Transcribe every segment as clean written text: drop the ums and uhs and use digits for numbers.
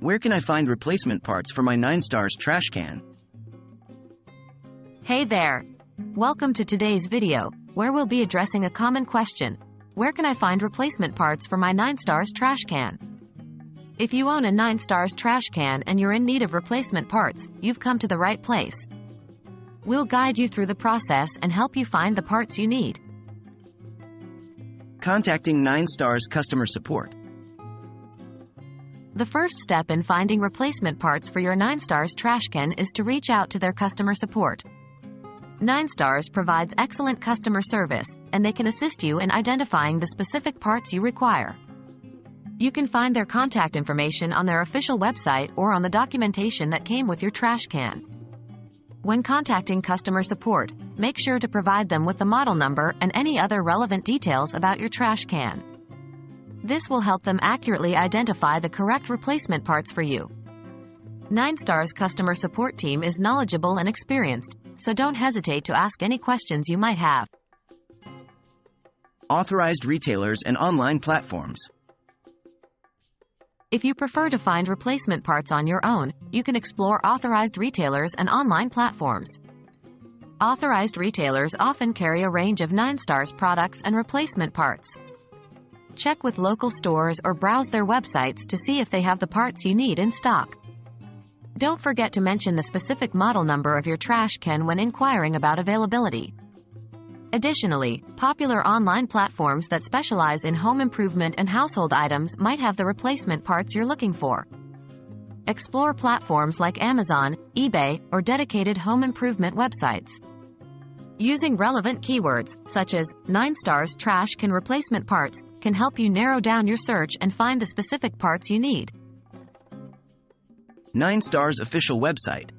Where can I find replacement parts for my Ninestars trash can? Hey there! Welcome to today's video, where we'll be addressing a common question. Where can I find replacement parts for my Ninestars trash can? If you own a Ninestars trash can and you're in need of replacement parts, you've come to the right place. We'll guide you through the process and help you find the parts you need. Contacting Ninestars customer support. The first step in finding replacement parts for your Ninestars trash can is to reach out to their customer support. Ninestars provides excellent customer service, and they can assist you in identifying the specific parts you require. You can find their contact information on their official website or on the documentation that came with your trash can. When contacting customer support, make sure to provide them with the model number and any other relevant details about your trash can. This will help them accurately identify the correct replacement parts for you. Ninestars customer support team is knowledgeable and experienced, so don't hesitate to ask any questions you might have. Authorized retailers and online platforms. If you prefer to find replacement parts on your own, you can explore authorized retailers and online platforms. Authorized retailers often carry a range of Ninestars products and replacement parts. Check with local stores or browse their websites to see if they have the parts you need in stock. Don't forget to mention the specific model number of your trash can when inquiring about availability. Additionally, popular online platforms that specialize in home improvement and household items might have the replacement parts you're looking for. Explore platforms like Amazon, eBay, or dedicated home improvement websites. Using relevant keywords, such as Ninestars Trash Can replacement parts, can help you narrow down your search and find the specific parts you need. Ninestars official website.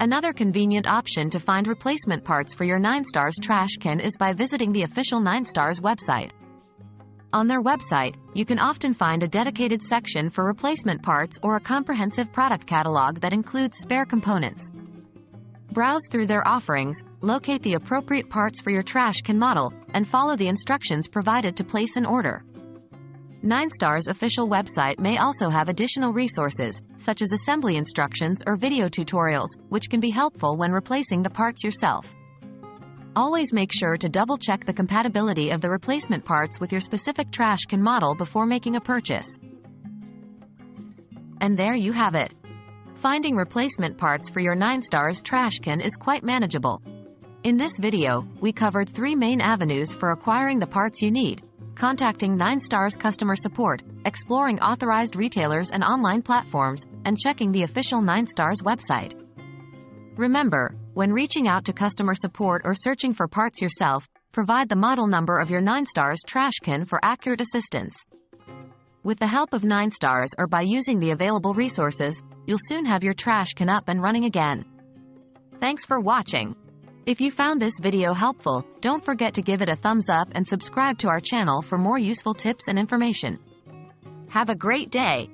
Another convenient option to find replacement parts for your Ninestars trash can is by visiting the official Ninestars website. On their website, you can often find a dedicated section for replacement parts or a comprehensive product catalog that includes spare components. Browse through their offerings, locate the appropriate parts for your trash can model, and follow the instructions provided to place an order. Ninestars' official website may also have additional resources, such as assembly instructions or video tutorials, which can be helpful when replacing the parts yourself. Always make sure to double-check the compatibility of the replacement parts with your specific trash can model before making a purchase. And there you have it. Finding replacement parts for your Ninestars trash can is quite manageable. In this video, we covered 3 main avenues for acquiring the parts you need: contacting Ninestars customer support, exploring authorized retailers and online platforms, and checking the official Ninestars website. Remember, when reaching out to customer support or searching for parts yourself, provide the model number of your Ninestars trash can for accurate assistance. With the help of Ninestars or by using the available resources, you'll soon have your trash can up and running again. Thanks for watching. If you found this video helpful, don't forget to give it a thumbs up and subscribe to our channel for more useful tips and information. Have a great day!